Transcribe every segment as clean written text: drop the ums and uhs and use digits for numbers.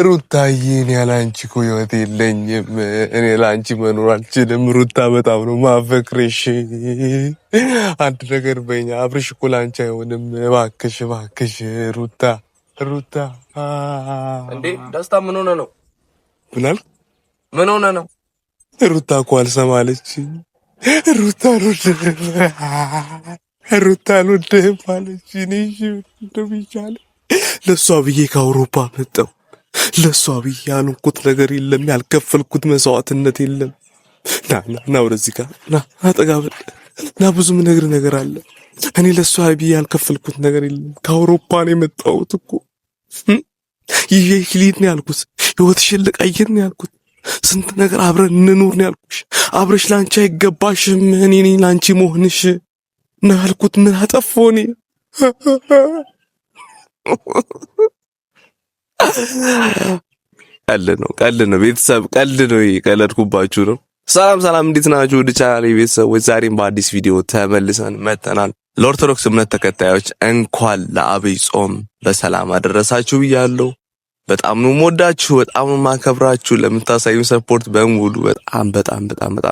ሩታዬ እኔ ያላንቺ እኮ ህይወት የለኝም። እኔ ላንቺ መኖር አልችልም። ሩታ በጣም ነው ማፈቅርሽ። አንድ ነገር በኛ አብርሽ እኮ ላንቺ አይሆንም። እባክሽ እባክሽ ሩታ ሩታ። እንዴ ደስታ ምን ሆነ ነው? ምናል ምን ሆነ ነው? ሩታ እኮ አልሰማለች። ሩታ ሩታ አልወድህም አለች። እኔ እንደሚቻለ ለሷ ብዬ ከአውሮፓ መጣሁ። ለሷ ብዬ ያልኩት ነገር የለም፣ ያልከፈልኩት መስዋዕትነት የለም። ና ወደዚህ ጋር ና አጠጋበል ና፣ ብዙ ምነግር ነገር አለ። እኔ ለሷ ብዬ ያልከፈልኩት ነገር የለም። ከአውሮፓ ነው የመጣሁት እኮ። ይሄ ክሊት ነው ያልኩት፣ ህይወትሽን ልቀይር ነው ያልኩት፣ ስንት ነገር አብረን እንኑር ነው ያልኩሽ። አብረሽ ላንቺ አይገባሽም፣ እኔ ነኝ ላንቺ መሆንሽ ነው ያልኩት። ምን አጠፋሁ እኔ? ቀልድ ነው ቤተሰብ፣ ቀልድ ነው። ቀለድኩባችሁ ነው። ሰላም እንዴት ናችሁ? ወደ ቻናሌ ቤተሰቦች ዛሬም በአዲስ ቪዲዮ ተመልሰን መጥተናል። ለኦርቶዶክስ እምነት ተከታዮች እንኳን ለአብይ ጾም በሰላም አደረሳችሁ ብያለሁ። በጣም ነው የምወዳችሁ፣ በጣም ነው የማከብራችሁ። ለምታሳዩን ሰፖርት በሙሉ በጣም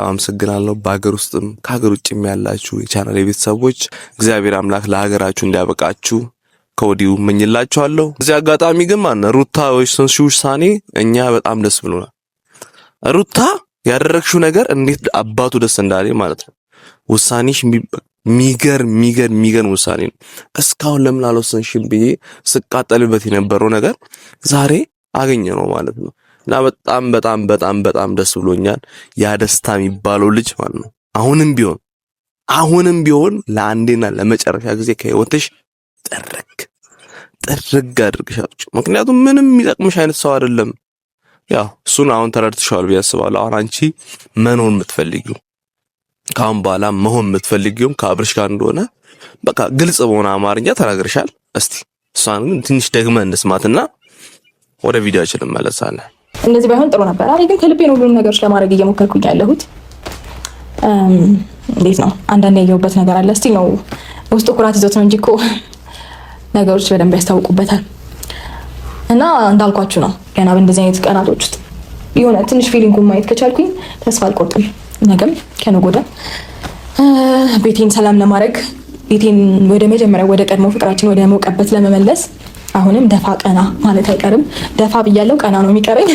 አመሰግናለሁ። በሀገር ውስጥም ከሀገር ውጭም ያላችሁ የቻናሌ ቤተሰቦች እግዚአብሔር አምላክ ለሀገራችሁ እንዲያበቃችሁ ከወዲሁ እመኝላችኋለሁ። እዚህ አጋጣሚ ግን ሩታ የወሰንሽው ውሳኔ እኛ በጣም ደስ ብሎናል። ሩታ ያደረግሽው ነገር እንዴት አባቱ ደስ እንዳለ ማለት ነው። ውሳኔሽ ሚገርም ውሳኔ ነው። እስካሁን ለምን አልወሰንሽም ብዬ ስቃጠልበት የነበረው ነገር ዛሬ አገኘ ነው ማለት ነው። እና በጣም ደስ ብሎኛል። ያ ደስታ የሚባለው ልጅ ማለት ነው አሁንም ቢሆን ለአንዴና ለመጨረሻ ጊዜ ከህይወትሽ ጥርግ አድርግሻለች። ምክንያቱም ምንም የሚጠቅምሽ አይነት ሰው አይደለም። ያው እሱን አሁን ተረድተሻል ብዬ አስባለሁ። አሁን አንቺ መኖር የምትፈልጊው ካሁን በኋላ መሆን የምትፈልጊው ከአብርሽ ጋር እንደሆነ በቃ ግልጽ በሆነ አማርኛ ተናግረሻል። እስቲ እሷን ግን ትንሽ ደግመን እንስማትና ወደ ቪዲዮአችን እንመለሳለን። እንደዚህ ባይሆን ጥሩ ነበር። አይ ግን ከልቤ ነው ሁሉም ነገሮች ለማድረግ እየሞከርኩኝ ያለሁት። እንዴት ነው አንዳንድ ያየሁበት ነገር አለ። እስቲ ነው ውስጡ ኩራት ይዞት ነው እንጂ እኮ ነገሮች በደንብ ያስታውቁበታል። እና እንዳልኳችሁ ነው ገና በእንደዚህ አይነት ቀናቶች ውስጥ የሆነ ትንሽ ፊሊንጉን ማየት ከቻልኩኝ ተስፋ አልቆርጥም። ነገም ከነገ ወዲያ ቤቴን ሰላም ለማድረግ ቤቴን ወደ መጀመሪያ ወደ ቀድሞ ፍቅራችን ወደ ሞቀበት ለመመለስ አሁንም ደፋ ቀና ማለት አይቀርም። ደፋ ብያለሁ፣ ቀና ነው የሚቀረኝ።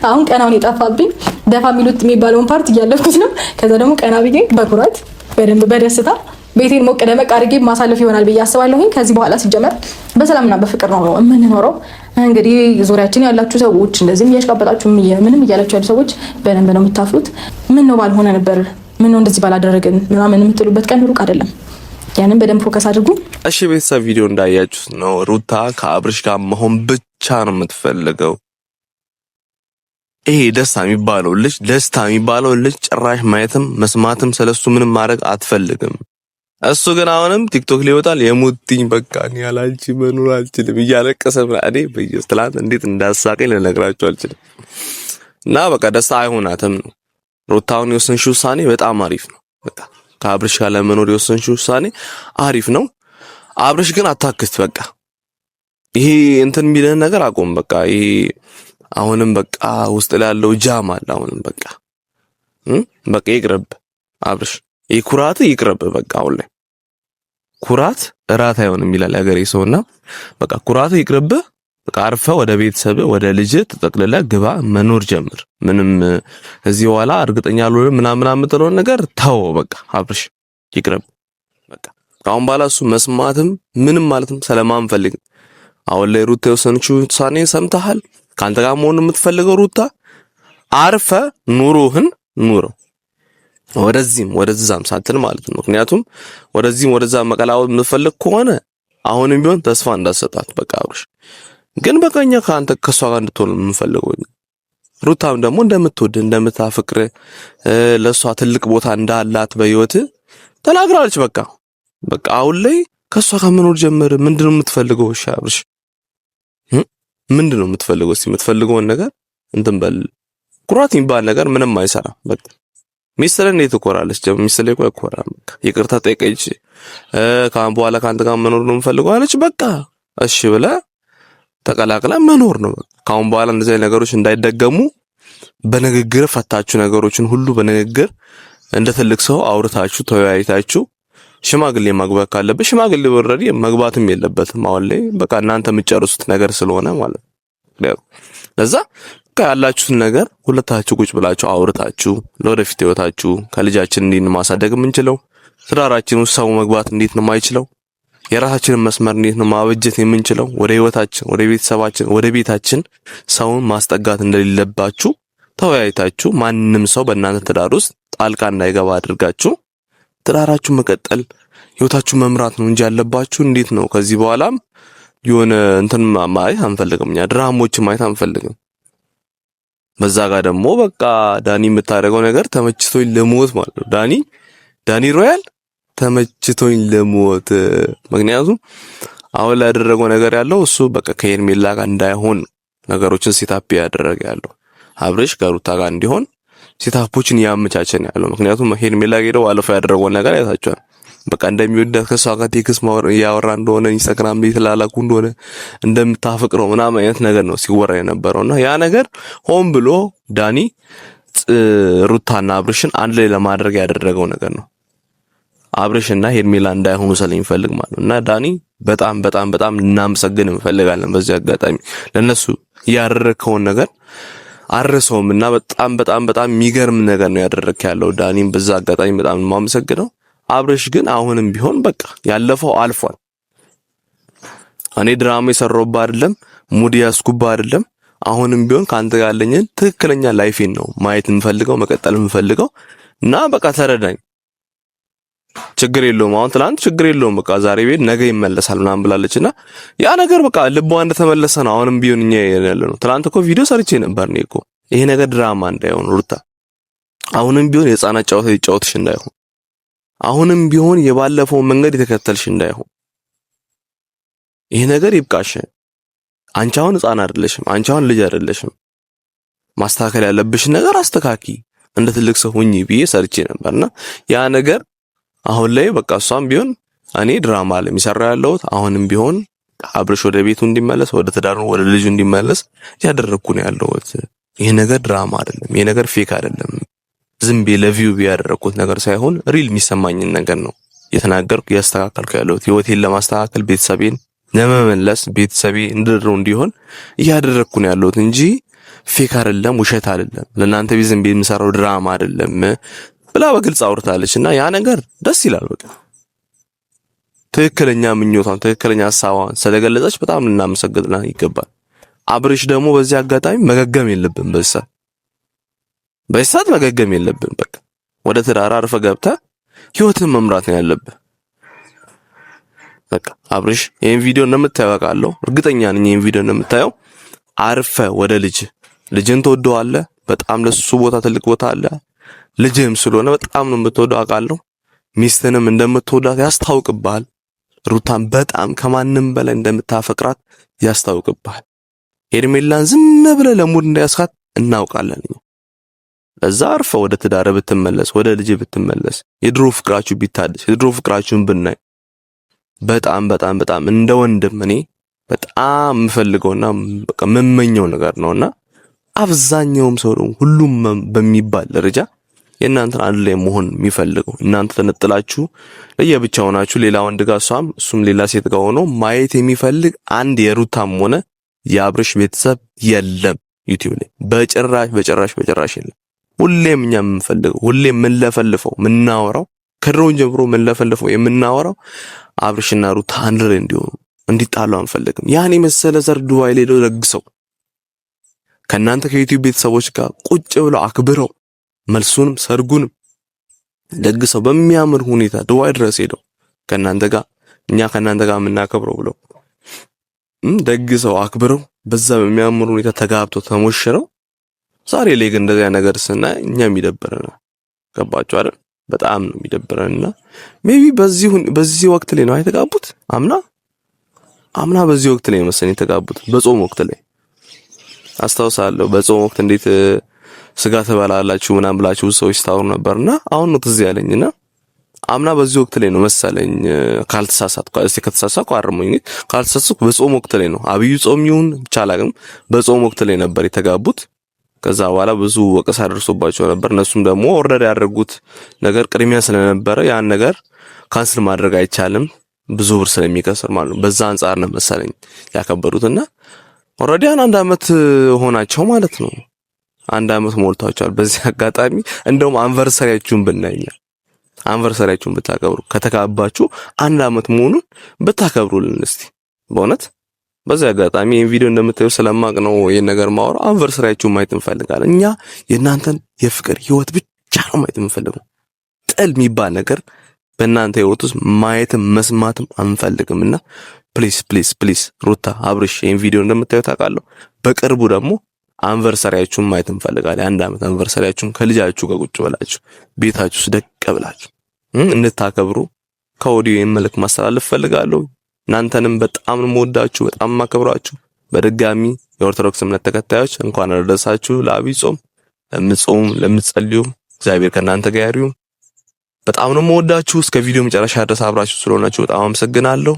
አሁን ቀናውን የጠፋብኝ ደፋ የሚባለውን ፓርት እያለፍኩት ነው። ከዛ ደግሞ ቀና ብዬ በኩራት በደንብ በደስታ ቤቴን ሞቅ ደመቅ አድርጌ ማሳለፍ ይሆናል ብዬ አስባለሁ። ከዚህ በኋላ ሲጀመር በሰላምና በፍቅር ነው የምንኖረው። እንግዲህ ዙሪያችን ያላችሁ ሰዎች እንደዚህም እያሽቃበጣችሁ ምንም እያላችሁ ያሉ ሰዎች በደንብ ነው የምታፍሩት። ምን ነው ባልሆነ ነበር፣ ምን ነው እንደዚህ ባላደረግን ምናምን የምትሉበት ቀን ሩቅ አይደለም። ያንን በደንብ ፎከስ አድርጉ። እሺ ቤተሰብ፣ ቪዲዮ እንዳያችሁት ነው ሩታ ከአብርሽ ጋር መሆን ብቻ ነው የምትፈልገው። ይሄ ደስታ የሚባለው ልጅ ጭራሽ ማየትም መስማትም ስለሱ ምንም ማድረግ አትፈልግም። እሱ ግን አሁንም ቲክቶክ ላይ ይወጣል። የሙጥኝ በቃ እኔ ያላንቺ መኖር አልችልም እያለቀሰ እኔ በየትላንት እንዴት እንዳሳቀኝ ልነግራችሁ አልችልም። እና በቃ ደስታ አይሆናትም ነው። ሩታውን የወሰንሽው ውሳኔ በጣም አሪፍ ነው። በቃ ከአብርሽ ጋር ለመኖር የወሰንሽው ውሳኔ አሪፍ ነው። አብርሽ ግን አታክት። በቃ ይሄ እንትን የሚልህን ነገር አቆም። በቃ ይሄ አሁንም በቃ ውስጥ ላይ ያለው ጃም አለ። አሁንም በቃ ይቅርብ አብርሽ። ይሄ ኩራት ይቅርብ። በቃ አሁን ላይ ኩራት እራት አይሆንም ይላል ያገሬ ሰውና፣ በቃ ኩራት ይቅርብ። በቃ አርፈ ወደ ቤተሰብ ወደ ልጅ ተጠቅልለ ግባ፣ መኖር ጀምር። ምንም እዚህ በኋላ እርግጠኛ አልሆንም ምናምን የምትለውን ነገር ተው። በቃ አብርሽ ይቅርብ። በቃ አሁን በኋላ እሱ መስማትም ምንም ማለትም ስለማንፈልግ አሁን ላይ ሩታ የወሰነችው ውሳኔ ሰምተሃል። ካንተ ጋር መሆን የምትፈልገው ሩታ አርፈ ኑሮህን ኑረው፣ ወደዚህም ወደዛም ሳትል ማለት ነው። ምክንያቱም ወደዚህም ወደዛ መቀላወጥ የምትፈልግ ከሆነ አሁንም ቢሆን ተስፋ እንዳሰጣት። በቃ አብርሽ ግን በቃኛ ካንተ ከሷ ጋር እንድትሆን የምፈልገው ሩታም ደግሞ እንደምትወድ እንደምታፈቅር ለሷ ትልቅ ቦታ እንዳላት በህይወት ተናግራለች። በቃ አሁን ላይ ከሷ ጋር መኖር ጀመረ። ምንድነው የምትፈልገው? እሺ አብርሽ ምንድነው የምትፈልገው? እስቲ የምትፈልገውን ነገር እንትን በል። ኩራት የሚባል ነገር ምንም አይሰራም። በቃ ሚስጥር እንዴት ትኮራለች? ሚስጥር ላይ አይኮራም። በቃ ይቅርታ ጠይቀች። ካሁን በኋላ ካንተ ጋር መኖር ነው የምፈልገው አለች። በቃ እሺ ብለህ ተቀላቅለን መኖር ነው። ካሁን በኋላ እንደዚህ አይነት ነገሮች እንዳይደገሙ በንግግር ፈታችሁ ነገሮችን ሁሉ በንግግር እንደ ትልቅ ሰው አውርታችሁ ተወያይታችሁ ሽማግሌ ማግባት ካለበት ሽማግሌ ወረዲ መግባትም የለበትም። አሁን ላይ በቃ እናንተ የምትጨርሱት ነገር ስለሆነ ማለት ነው። ለዛ ያላችሁን ነገር ሁለታችሁ ቁጭ ብላችሁ አውርታችሁ ለወደፊት ህይወታችሁ ከልጃችን እንዴት ነው ማሳደግ የምንችለው፣ ትዳራችን ውስጥ ሰው መግባት እንዴት ነው የማይችለው፣ የራሳችንን መስመር እንዴት ነው ማበጀት የምንችለው፣ ወደ ህይወታችን፣ ወደ ቤተሰባችን፣ ወደ ቤታችን ሰውን ማስጠጋት እንደሌለባችሁ ተወያይታችሁ ማንንም ሰው በእናንተ ትዳር ውስጥ ጣልቃ እንዳይገባ አድርጋችሁ ትዳራችሁ መቀጠል ህይወታችሁ መምራት ነው እንጂ ያለባችሁ እንዴት ነው ከዚህ በኋላም የሆነ እንትን ማየት አንፈልግም። እኛ ድራሞች ማየት አንፈልግም። በዛ ጋር ደግሞ በቃ ዳኒ የምታደርገው ነገር ተመችቶኝ ለሞት ማለት ነው። ዳኒ ሮያል ተመችቶኝ ለሞት። ምክንያቱም አሁን ላይ ያደረገው ነገር ያለው እሱ በቃ ከሄርሜላ ጋር እንዳይሆን ነገሮችን ሴታፕ ያደረገ ያለው አብሬሽ ከሩታ ጋር እንዲሆን ሴታፖችን ያመቻቸን ያለው። ምክንያቱም ሄርሜላ ሄደው አለፈው ያደረገው ነገር ያሳቸዋል። በቃ እንደሚወዳት ከሷ ጋር ቴክስት ያወራ እንደሆነ ኢንስታግራም ላይ ተላላኩ እንደሆነ እንደምታፈቅረው ምናምን አይነት ነገር ነው ሲወራ የነበረውና ያ ነገር ሆን ብሎ ዳኒ ሩታና አብርሽን አንድ ላይ ለማድረግ ያደረገው ነገር ነው። አብርሽና ሄርሜላ እንዳይሆኑ ስለሚፈልግ ማለት ነው። እና ዳኒ በጣም በጣም በጣም ልናመሰግን እንፈልጋለን በዚህ አጋጣሚ ለነሱ ያደረከውን ነገር አርሰውምና በጣም በጣም በጣም የሚገርም ነገር ነው ያደረክ ያለው ዳኒም በዛ አጋጣሚ በጣም የማመሰግነው። አብርሽ ግን አሁንም ቢሆን በቃ ያለፈው አልፏል። እኔ ድራማ የሰራሁብህ አይደለም፣ ሙድ ያስኩብህ አይደለም። አሁንም ቢሆን ካንተ ጋር ያለኝን ትክክለኛ ላይፌን ነው ማየት የምፈልገው መቀጠል የምፈልገው እና በቃ ተረዳኝ። ችግር የለውም አሁን ትናንት ችግር የለውም በቃ ዛሬ ቤት ነገ ይመለሳል ምናምን ብላለችና ያ ነገር በቃ ልቧ እንደተመለሰ ነው። አሁንም ቢሆን እኛ ያለ ነው። ትናንት እኮ ቪዲዮ ሰርቼ ነበር እኔ እኮ ይሄ ነገር ድራማ እንዳይሆን ሩታ፣ አሁንም ቢሆን የህፃናት ጨዋታ ይጫወትሽ እንዳይሆን፣ አሁንም ቢሆን የባለፈው መንገድ የተከተልሽ እንዳይሆን፣ ይሄ ነገር ይብቃሽ። አንቺ አሁን ህፃን አይደለሽም፣ አንቺ አሁን ልጅ አይደለሽም። ማስተካከል ያለብሽ ነገር አስተካኪ፣ እንደ ትልቅ ሰው ሁኚ ብዬ ሰርቼ ነበርና ያ ነገር አሁን ላይ በቃ እሷም ቢሆን እኔ ድራማ ላይ የሚሰራ ያለሁት አሁንም ቢሆን አብርሽ ወደ ቤቱ እንዲመለስ ወደ ትዳሩ ወደ ልጁ እንዲመለስ ያደረኩ ነው ያለሁት። ይሄ ነገር ድራማ አይደለም፣ ይሄ ነገር ፌክ አይደለም። ዝም ብዬ ለቪው ያደረኩት ነገር ሳይሆን ሪል የሚሰማኝን ነገር ነው የተናገርኩ ያስተካከልኩ ያለሁት። ህይወቴን ለማስተካከል ቤተሰቤን ለመመለስ ቤተሰቤ እንድሮ እንዲሆን እያደረኩ ነው ያለሁት እንጂ ፌክ አይደለም፣ ውሸት አይደለም፣ ለእናንተ ቤት ዝም ብዬ የምሰራው ድራማ አይደለም ብላ በግልጽ አውርታለችና ያ ነገር ደስ ይላል። በቃ ትክክለኛ ምኞቷን ትክክለኛ ሐሳቧን ስለገለጸች በጣም ልናመሰግንላት ይገባል። አብርሽ ደግሞ በዚህ አጋጣሚ መገገም የለብን በሰዓት መገገም የለብን። በቃ ወደ ትዳር አርፈ ገብተህ ህይወትን መምራት ነው ያለብህ። በቃ አብርሽ ይሄን ቪዲዮ እንደምታየው አውቃለሁ፣ እርግጠኛ ነኝ ይሄን ቪዲዮ እንደምታየው አርፈ ወደ ልጅን ትወደዋለህ። በጣም ለሱ ቦታ ትልቅ ቦታ አለ። ልጅህም ስለሆነ በጣም ነው የምትወደው አውቃለሁ። ሚስትንም እንደምትወዳት ያስታውቅብሃል። ሩታን በጣም ከማንም በላይ እንደምታፈቅራት ያስታውቅብሃል። ሄርሜላን ዝም ብለህ ለሙድ እንዳያስካት እናውቃለን። ለዛ አርፈ ወደ ትዳር ብትመለስ ወደ ልጅ ብትመለስ የድሮ ፍቅራችሁ ቢታደስ የድሮ ፍቅራችሁን ብናይ በጣም በጣም በጣም እንደ ወንድም እኔ በጣም የምፈልገውና በቃ የምመኘው ነገር ነውና አብዛኛውም ሰው ሁሉም በሚባል ደረጃ የእናንተን አንድ ላይ መሆን የሚፈልገው እናንተ ተነጥላችሁ ለየብቻ ሆናችሁ ሌላ ወንድ ጋር እሱም ሌላ ሴት ጋር ሆኖ ማየት የሚፈልግ አንድ የሩታም ሆነ የአብርሽ ቤተሰብ የለም ዩቲዩብ ላይ በጭራሽ የለም። ሁሌም እኛ የምንፈልገው ሁሌም የምንለፈልፈው የምናወራው ከድሮን ጀምሮ የምንለፈልፈው የምናወራው አብርሽና ሩታ አንድ ላይ እንዲሆኑ እንዲጣሉ አንፈልግም። ያን የመሰለ ዘር ዱባይ ላይ ደግሰው ከእናንተ ከዩቲዩብ ቤተሰቦች ጋር ቁጭ ብለው አክብረው መልሱንም ሰርጉንም ደግሰው በሚያምር ሁኔታ ዱባይ ድረስ ሄደው ከእናንተ ጋር እኛ ከእናንተ ጋር የምናከብረው ብለው ደግሰው አክብረው በዛ በሚያምር ሁኔታ ተጋብተው ተሞሽረው ዛሬ ላይ ግን እንደዚያ ነገር ስናይ እኛም ይደብረናል። ገባችሁ አይደል? በጣም ነው የሚደብረንና ሜቢ በዚህ ወቅት ላይ ነው የተጋቡት። አምና በዚህ ወቅት ላይ መሰለኝ የተጋቡት በጾም ወቅት ላይ አስታውሳለሁ። በጾም ወቅት እንዴት ስጋ ትበላላችሁ ምናምን ብላችሁ ሰዎች ታወሩ ነበርና አሁን ነው ትዝ ያለኝና አምና በዚህ ወቅት ላይ ነው መሰለኝ ካልተሳሳትኩ፣ እስቲ ከተሳሳትኩ አርሙኝ። ካልተሳሳትኩ በጾም ወቅት ላይ ነው አብይ ጾም ይሁን ብቻ አላውቅም፣ በጾም ወቅት ላይ ነበር የተጋቡት። ከዛ በኋላ ብዙ ወቀሳ ደርሶባቸው ነበር። እነሱም ደግሞ ኦርደር ያደረጉት ነገር ቅድሚያ ስለነበረ ያን ነገር ካንስል ማድረግ አይቻልም፣ ብዙ ብር ስለሚከስር ማለት ነው። በዛ አንጻር ነው መሰለኝ ያከበሩትና ኦልሬዲ አንድ አመት ሆናቸው ማለት ነው። አንድ አመት ሞልቷቸዋል። በዚህ አጋጣሚ እንደውም አንቨርሰሪያችሁን ብናይኛ አንቨርሰሪያችሁን ብታከብሩ ከተጋባችሁ አንድ አመት መሆኑን ብታከብሩልን እስቲ በእውነት በዚህ አጋጣሚ ይሄን ቪዲዮ እንደምታዩ ስለማቅ ነው ይሄን ነገር ማወራው። አንቨርሰሪያችሁን ማየት እንፈልጋለን እኛ። የእናንተን የፍቅር ህይወት ብቻ ነው ማየት እንፈልገው። ጥል የሚባል ነገር በእናንተ ህይወት ውስጥ ማየትም መስማትም አንፈልግምና ፕሊዝ ፕሊዝ ፕሊዝ ሩታ አብርሽ ይሄን ቪዲዮ እንደምታዩ ታውቃለሁ። በቅርቡ ደግሞ አንቨርሰሪያችሁን ማየት እንፈልጋለን። አንድ አመት አንቨርሰሪያችሁን ከልጃችሁ ጋር ቁጭ ብላችሁ ቤታችሁ ውስጥ ደቅ ብላችሁ እንድታከብሩ ከወዲሁ መልእክት ማስተላለፍ ፈልጋለሁ። እናንተንም በጣም ነው የምወዳችሁ፣ በጣም ማከብራችሁ። በድጋሚ የኦርቶዶክስ እምነት ተከታዮች እንኳን አደረሳችሁ ለአብይ ጾም። ለምትጾሙ ለምትጸልዩ እግዚአብሔር ከእናንተ ጋር ይሁን። በጣም ነው የምወዳችሁ። እስከ ቪዲዮ መጨረሻ ድረስ አብራችሁ ስለሆናችሁ በጣም አመሰግናለሁ።